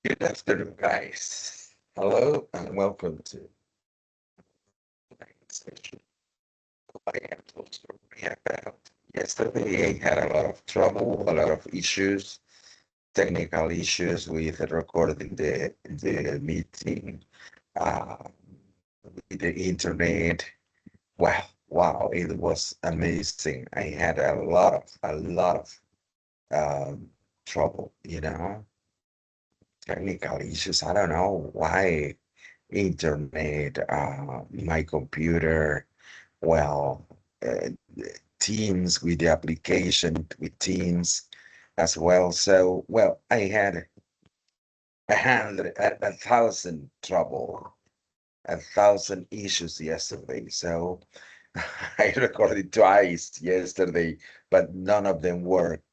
Good afternoon, guys. Hello and welcome to the session. I am told story about yesterday. I had a lot of trouble, a lot of issues, technical issues with recording the meeting, uh, with the internet. Wow, it was amazing. I had a lot of trouble, technical issues. I don't know why internet, my computer, well, uh, Teams with the application with Teams as well. So, well, I had a thousand trouble, a thousand issues yesterday. So I recorded twice yesterday, but none of them worked.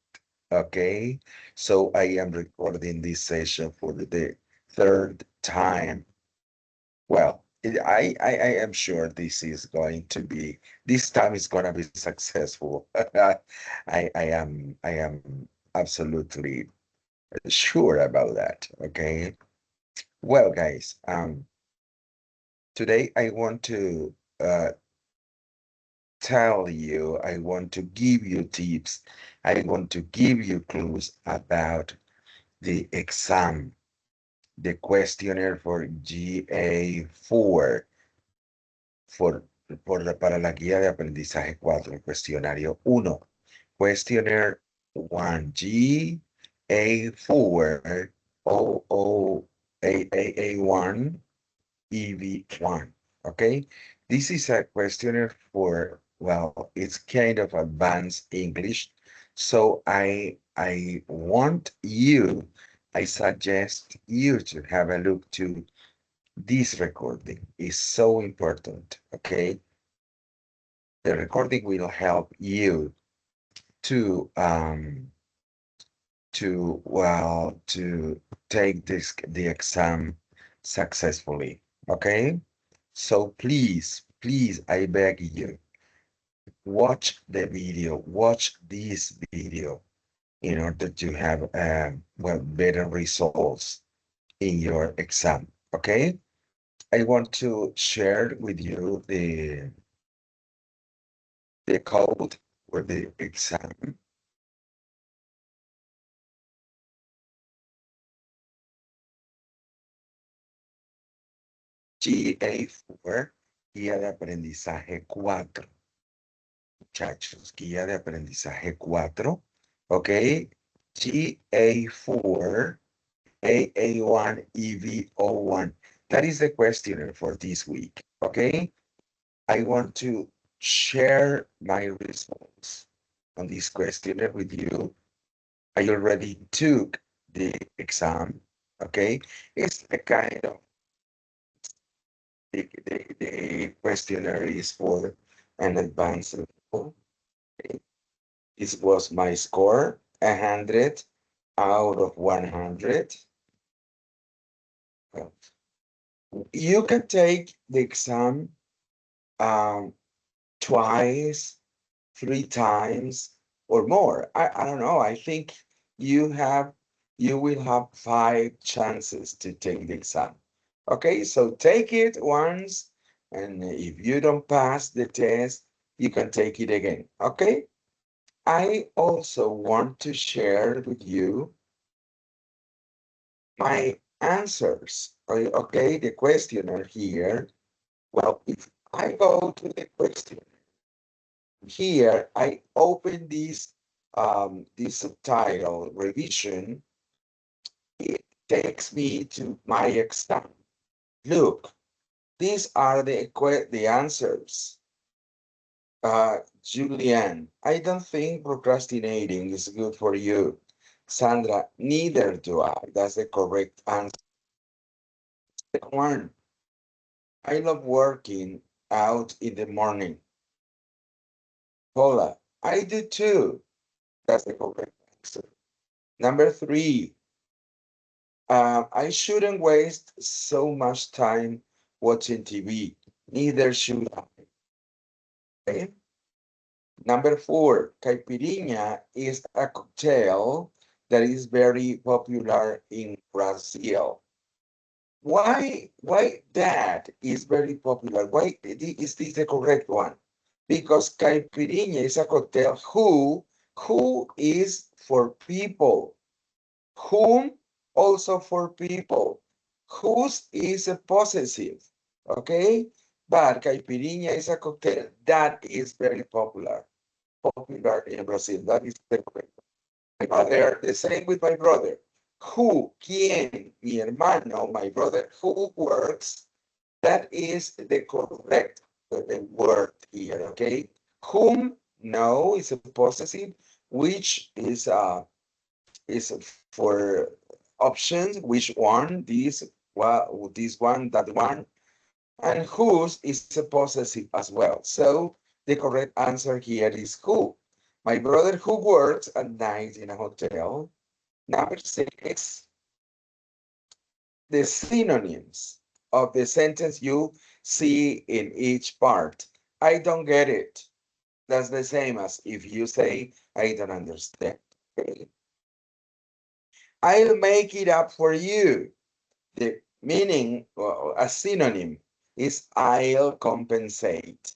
Okay, so I am recording this session for the third time. Well, I am sure this time is going to be successful. I am absolutely sure about that. Okay. Well, guys, today I want to I want to give you tips. I want to give you clues about the exam, the questionnaire for GA4. For, para la guía de aprendizaje 4, cuestionario 1. Questionnaire 1, GA4, OOAA1, EV1. Okay, this is a questionnaire for, well, it's kind of advanced English. So I suggest you to have a look to this recording. Is so important. Okay, the recording will help you to to take the exam successfully. Okay, so please, I beg you, watch this video in order to have well, better results in your exam. Okay, I want to share with you the code for the exam. GA4, guía de aprendizaje 4, muchachos, guía de aprendizaje 4, ok, GA4, AA1, EVO1. That is the questionnaire for this week, okay? I want to share my results on this questionnaire with you. I already took the exam, okay? It's a kind of the questionnaire is for an advanced level. This was my score, 100 out of 100. You can take the exam um, twice, 3 times, or more. I don't know. I think you will have 5 chances to take the exam. Okay, so take it once, and if you don't pass the test, you can take it again. Okay, I also want to share with you my answers. Okay, the questionnaire here. Well, if I go to the question here, I open this subtitle revision. It takes me to my exam. Look, these are the answers. Julian, I don't think procrastinating is good for you. Sandra, neither do I. That's the correct answer. Second one, I love working out in the morning. Paula, I do too. That's the correct answer. Number 3, I shouldn't waste so much time watching TV. Neither should I. Okay? Number 4, caipirinha is a cocktail that is very popular in Brazil. Why that is very popular? Why is this the correct one? Because caipirinha is a cocktail who is for people, whom also for people, whose is a possessive, okay? But caipirinha is a cocktail that is very popular in Brazil. That is the correct. My brother, the same with my brother. Who, quien, mi hermano, my brother, who works, that is the correct word here, okay? Whom, no, is a possessive, which is for options, which one, this one, that one, and whose is a possessive as well. So the correct answer here is who. My brother who works at night in a hotel. Number 6, the synonyms of the sentence you see in each part. I don't get it. That's the same as if you say, I don't understand. Okay? I'll make it up for you. The meaning, a synonym, is I'll compensate.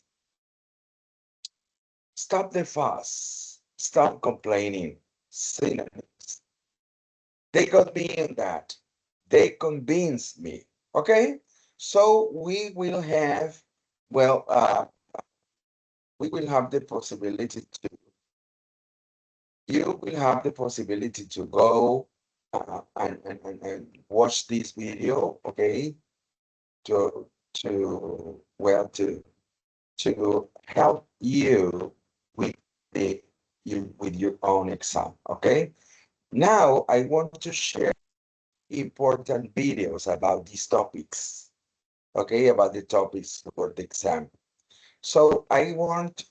Stop the fuss. Stop complaining. Synonyms. They got me in that. They convinced me. Okay? So we will have, well, we will have the possibility to, you will have the possibility to go and watch this video, okay? To help you with with your own exam, okay? Now I want to share important videos about these topics, okay, about the topics for the exam. So I want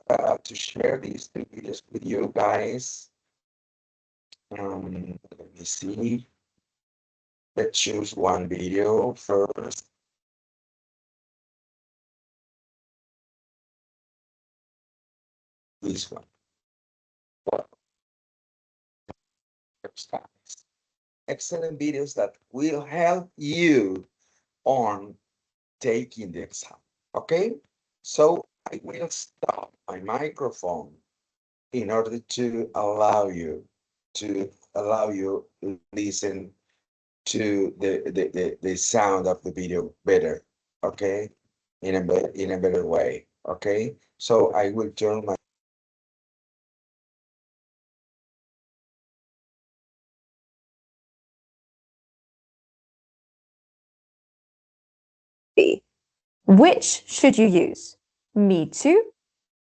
to share these two videos with you guys. Let me see. Let's choose one video first. This one. Excellent videos that will help you on taking the exam. Okay, so I will stop my microphone in order to allow you to listen to the sound of the video better. Okay, in a better way. Okay, so I will turn my Which should you use? Me too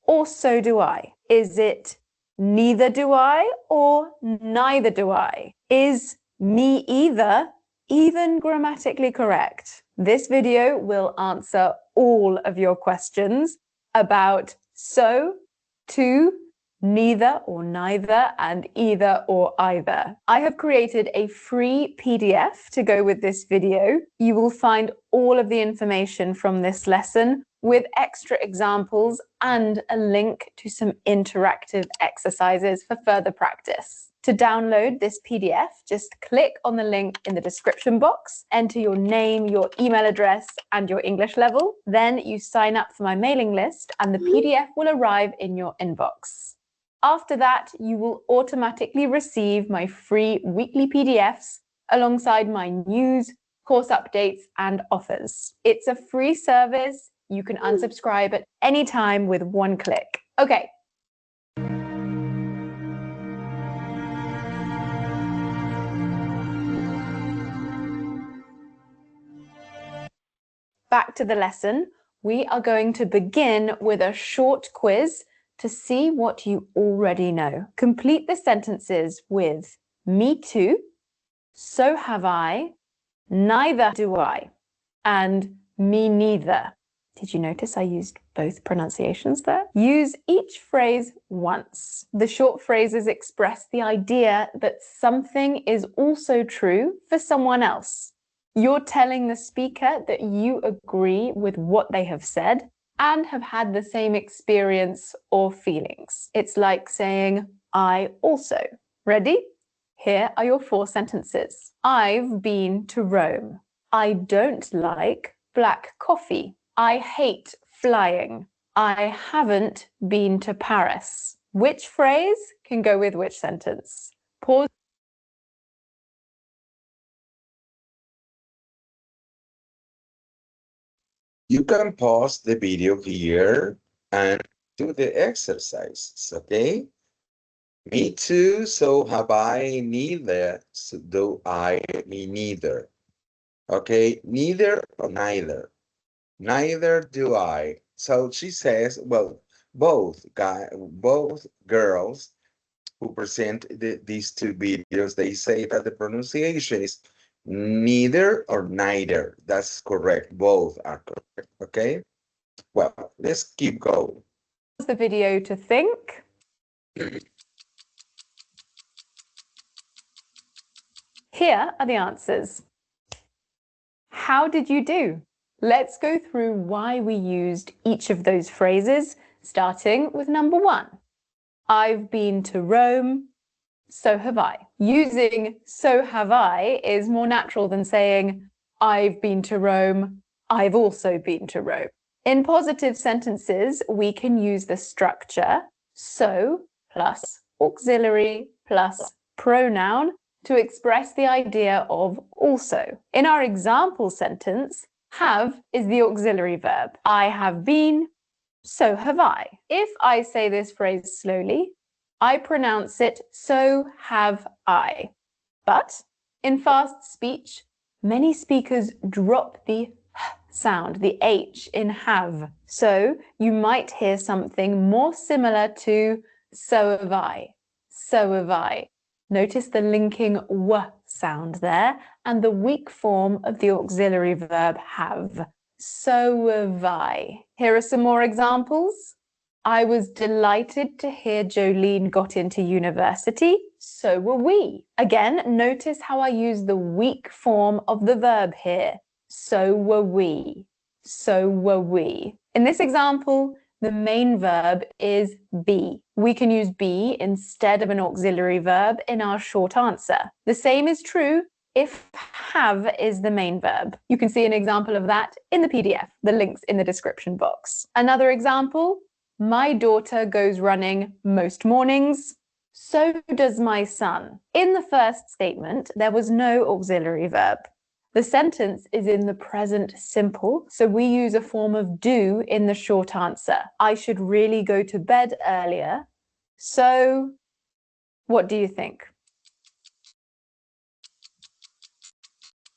or so do I? Is it neither do I or neither do I? Is me either even grammatically correct? This video will answer all of your questions about so, to, neither or neither, and either or either. I have created a free PDF to go with this video. You will find all of the information from this lesson with extra examples and a link to some interactive exercises for further practice. To download this PDF, just click on the link in the description box, enter your name, your email address, and your English level. Then you sign up for my mailing list and the PDF will arrive in your inbox. After that, you will automatically receive my free weekly PDFs alongside my news, course updates, and offers. It's a free service. You can unsubscribe at any time with one click. Okay. Back to the lesson. We are going to begin with a short quiz to see what you already know. Complete the sentences with me too, so have I, neither do I, and me neither. Did you notice I used both pronunciations there? Use each phrase once. The short phrases express the idea that something is also true for someone else. You're telling the speaker that you agree with what they have said and have had the same experience or feelings. It's like saying, I also. Ready? Here are your 4 sentences. I've been to Rome. I don't like black coffee. I hate flying. I haven't been to Paris. Which phrase can go with which sentence? Pause. You can pause the video here and do the exercises, okay? Me too, so have I, neither, so do I, me neither. Okay, neither or neither. Neither do I. So she says, well, both girls who present these 2 videos, they say that the pronunciation is neither or neither. That's correct. Both are correct. Okay. Well, let's keep going. The video to think. Here are the answers. How did you do? Let's go through why we used each of those phrases, starting with number 1. I've been to Rome, so have I. Using so have I is more natural than saying I've been to Rome, I've also been to Rome. In positive sentences, we can use the structure so plus auxiliary plus pronoun to express the idea of also. In our example sentence, have is the auxiliary verb. I have been, so have I. If I say this phrase slowly, I pronounce it so have I. But in fast speech, many speakers drop the sound, the H in have. So you might hear something more similar to so have I, so have I. Notice the linking w sound there and the weak form of the auxiliary verb have. So have I. Here are some more examples. I was delighted to hear Jolene got into university. So were we. Again, notice how I use the weak form of the verb here. So were we. So were we. In this example, the main verb is be. We can use be instead of an auxiliary verb in our short answer. The same is true if have is the main verb. You can see an example of that in the PDF. The link's in the description box. Another example, my daughter goes running most mornings. So does my son. In the first statement, there was no auxiliary verb. The sentence is in the present simple, so we use a form of do in the short answer. I should really go to bed earlier. So, what do you think?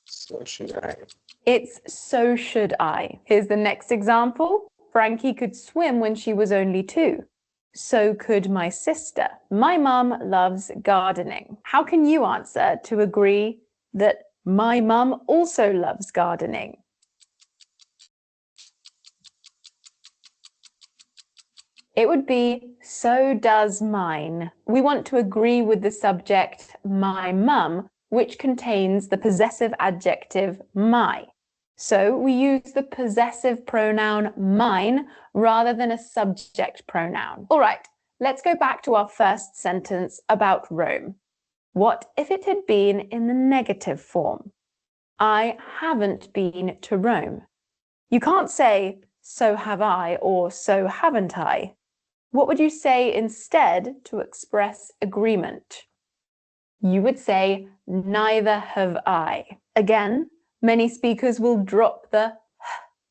So should I. It's so should I. Here's the next example. Frankie could swim when she was only 2. So could my sister. My mum loves gardening. How can you answer to agree that my mum also loves gardening? It would be, so does mine. We want to agree with the subject, my mum, which contains the possessive adjective my. So we use the possessive pronoun mine rather than a subject pronoun. All right, let's go back to our first sentence about Rome. What if it had been in the negative form? I haven't been to Rome. You can't say, so have I, or so haven't I. What would you say instead to express agreement? You would say, neither have I. Again, many speakers will drop the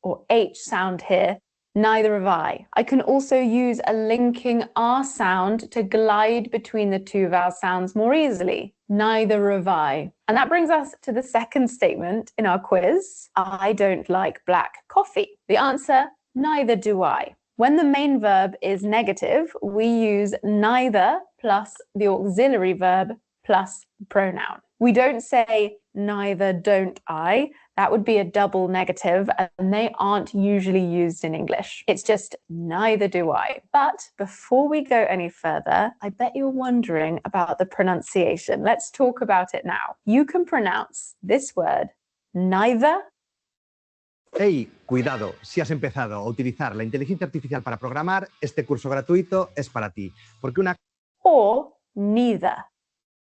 or H sound here. Neither have I. I can also use a linking R sound to glide between the 2 vowel sounds more easily. Neither have I. And that brings us to the second statement in our quiz. I don't like black coffee. The answer, neither do I. When the main verb is negative, we use neither plus the auxiliary verb plus the pronoun. We don't say neither don't I. That would be a double negative and they aren't usually used in English. It's just neither do I. But before we go any further, I bet you're wondering about the pronunciation. Let's talk about it now. You can pronounce this word neither. Hey, cuidado, si has empezado a utilizar la inteligencia artificial para programar, este curso gratuito es para ti, porque una or neither.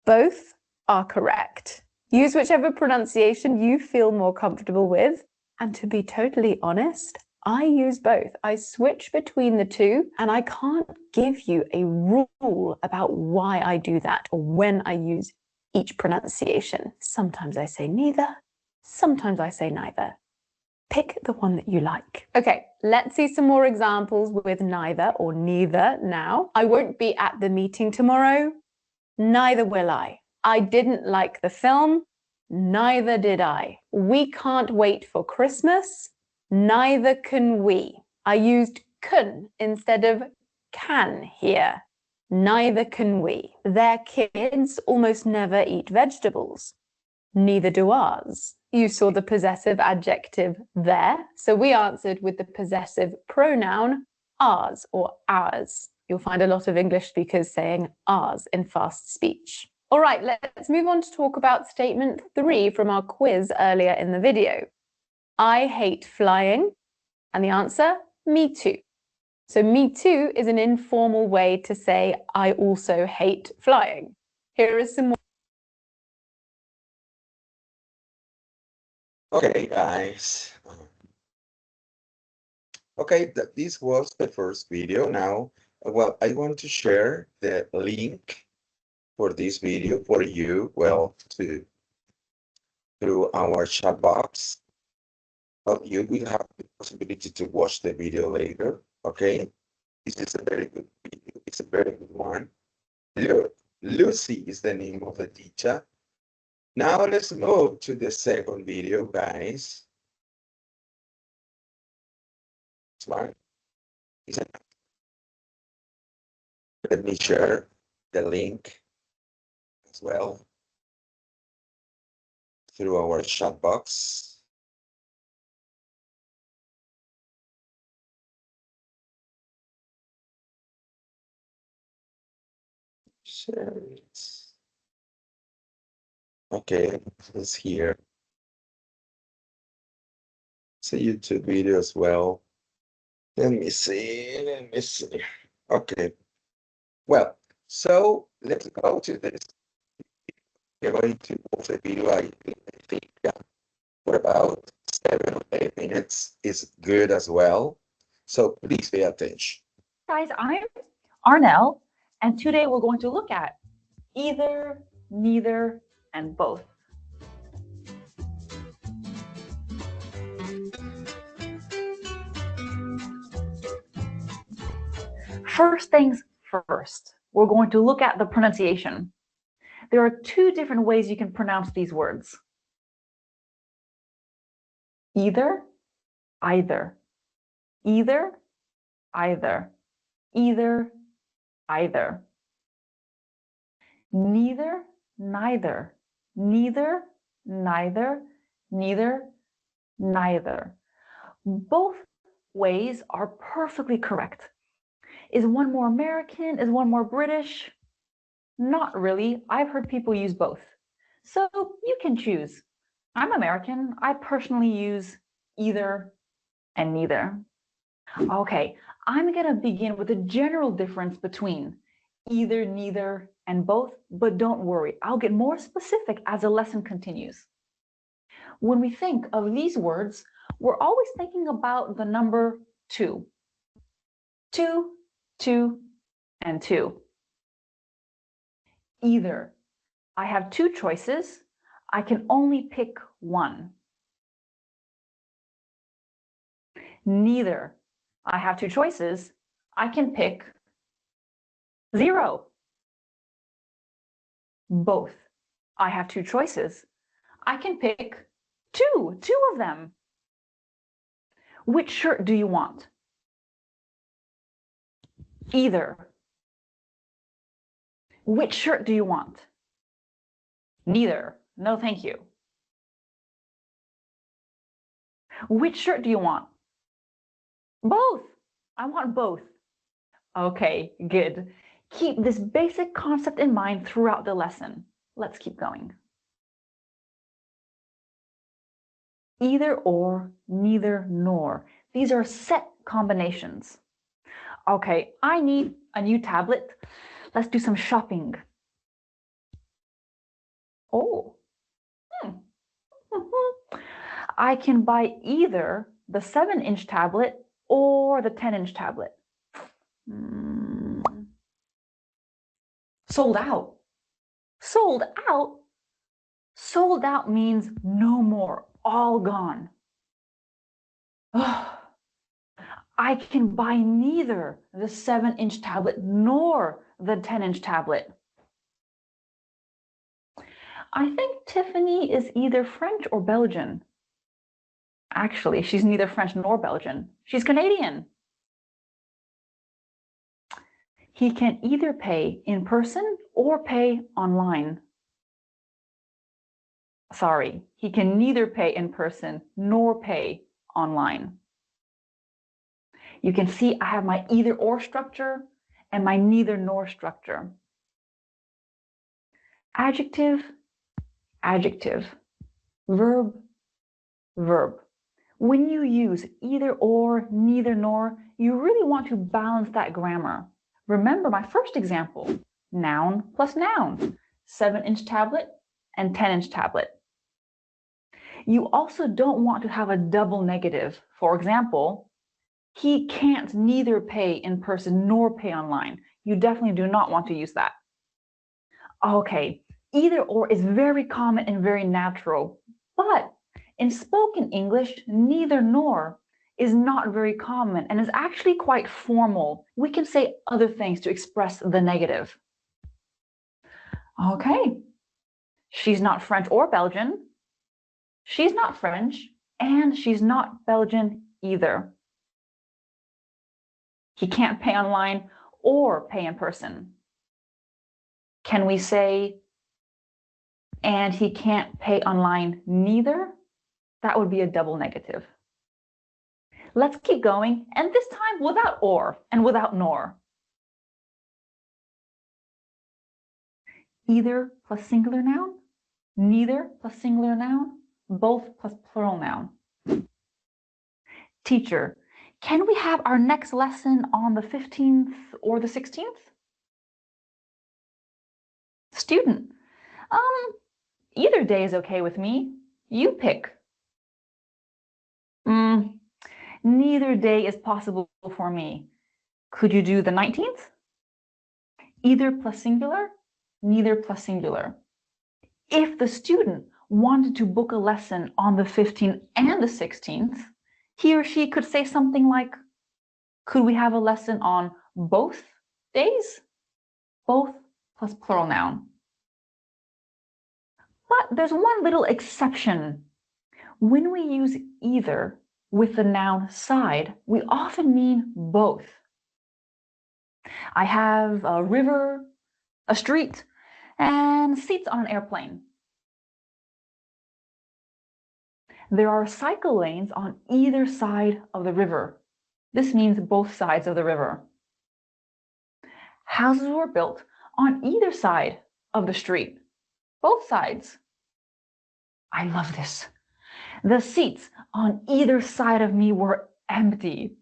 Both are correct. Use whichever pronunciation you feel more comfortable with. And to be totally honest, I use both. I switch between the two, and I can't give you a rule about why I do that or when I use each pronunciation. Sometimes I say neither, sometimes I say neither. Pick the one that you like. Okay, let's see some more examples with neither or neither now. I won't be at the meeting tomorrow. Neither will I. I didn't like the film. Neither did I. We can't wait for Christmas. Neither can we. I used can instead of can here. Neither can we. Their kids almost never eat vegetables. Neither do ours. You saw the possessive adjective there, so we answered with the possessive pronoun ours or ours. You'll find a lot of English speakers saying ours in fast speech. All right, let's move on to talk about statement 3 from our quiz earlier in the video. I hate flying, and the answer, me too. So me too is an informal way to say I also hate flying. Here is some more. Okay, guys. Okay, this was the first video. Now, well, I want to share the link for this video for you, well, through our chat box. Well, you will have the possibility to watch the video later, okay? This is a very good video. It's a very good one. Lucy is the name of the teacher. Now let's move to the second video, guys. Slide. Let me share the link as well through our chat box. Share it. Okay, it's here. It's a YouTube video as well. Let me see. Okay. Well, so let's go to this. We're going to watch the video. I think for about 7 or 8 minutes is good as well. So please pay attention. Guys, I'm Arnell, and today we're going to look at either, neither, and both. First things first, we're going to look at the pronunciation. There are 2 different ways you can pronounce these words. Either, either, either, either, either, either. Neither, neither, neither, neither, neither, neither. Both ways are perfectly correct. Is one more American? Is one more British? Not really. I've heard people use both. So you can choose. I'm American. I personally use either and neither. Okay, I'm going to begin with a general difference between either, neither, and both, but don't worry, I'll get more specific as the lesson continues. When we think of these words, we're always thinking about the number 2. 2, 2, and 2. Either. I have 2 choices. I can only pick one. Neither. I have 2 choices. I can pick 0. Both. I have 2 choices. I can pick 2 of them. Which shirt do you want? Either. Which shirt do you want? Neither. No, thank you. Which shirt do you want? Both. I want both. Okay, good. Keep this basic concept in mind throughout the lesson. Let's keep going. Either or, neither nor. These are set combinations. Okay, I need a new tablet. Let's do some shopping. Oh. I can buy either the 7-inch tablet or the 10-inch tablet. Sold out. Sold out? Sold out means no more, all gone. I can buy neither the 7-inch tablet nor the 10-inch tablet. I think Tiffany is either French or Belgian. Actually, she's neither French nor Belgian. She's Canadian. He can either pay in person or pay online. Sorry, he can neither pay in person nor pay online. You can see I have my either or structure and my neither nor structure. Adjective, adjective. Verb, verb. When you use either or, neither nor, you really want to balance that grammar. Remember my first example, noun plus noun, 7-inch tablet and 10-inch tablet. You also don't want to have a double negative. For example, he can't neither pay in person nor pay online. You definitely do not want to use that. Okay, either or is very common and very natural, but in spoken English, neither nor is not very common and is actually quite formal. We can say other things to express the negative. Okay, she's not French or Belgian. She's not French, and she's not Belgian either. He can't pay online or pay in person. Can we say, and he can't pay online neither? That would be a double negative. Let's keep going, and this time without or and without nor. Either plus singular noun, neither plus singular noun, both plus plural noun. Teacher, can we have our next lesson on the 15th or the 16th? Student, either day is okay with me. You pick. Neither day is possible for me. Could you do the 19th? Either plus singular, neither plus singular. If the student wanted to book a lesson on the 15th and the 16th, he or she could say something like, could we have a lesson on both days? Both plus plural noun. But there's one little exception. When we use either with the noun side, we often mean both. I have a river, a street, and seats on an airplane. There are cycle lanes on either side of the river. This means both sides of the river. Houses were built on either side of the street. Both sides. I love this. The seats on either side of me were empty.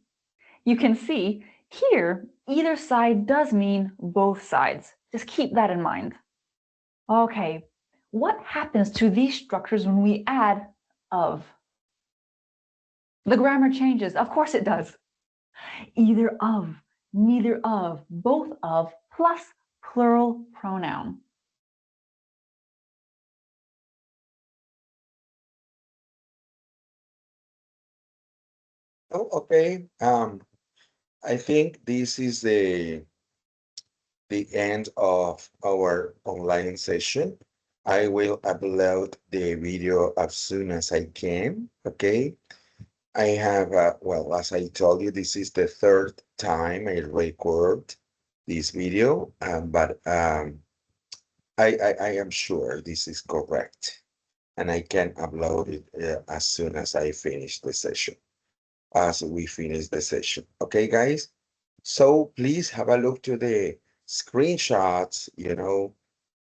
You can see here, either side does mean both sides. Just keep that in mind. Okay, what happens to these structures when we add of? The grammar changes. Of course it does. Either of, neither of, both of, plus plural pronoun. Oh, okay. I think this is the end of our online session. I will upload the video as soon as I can. Okay. I have, well, as I told you, this is the third time I record this video, but I am sure this is correct, and I can upload it as soon as I finish the session, as we finish the session. Okay, guys? So please have a look to the screenshots,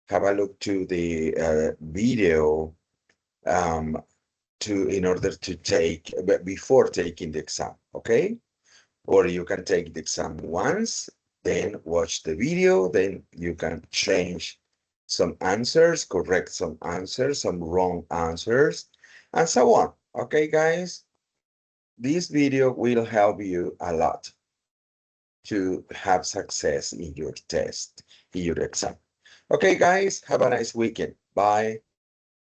have a look to the video, in order to take, before taking the exam, okay? Or you can take the exam once, then watch the video, then you can change some answers, correct some answers, some wrong answers, and so on. Okay, guys? This video will help you a lot to have success in your test, in your exam. Okay, guys, have a nice weekend. Bye.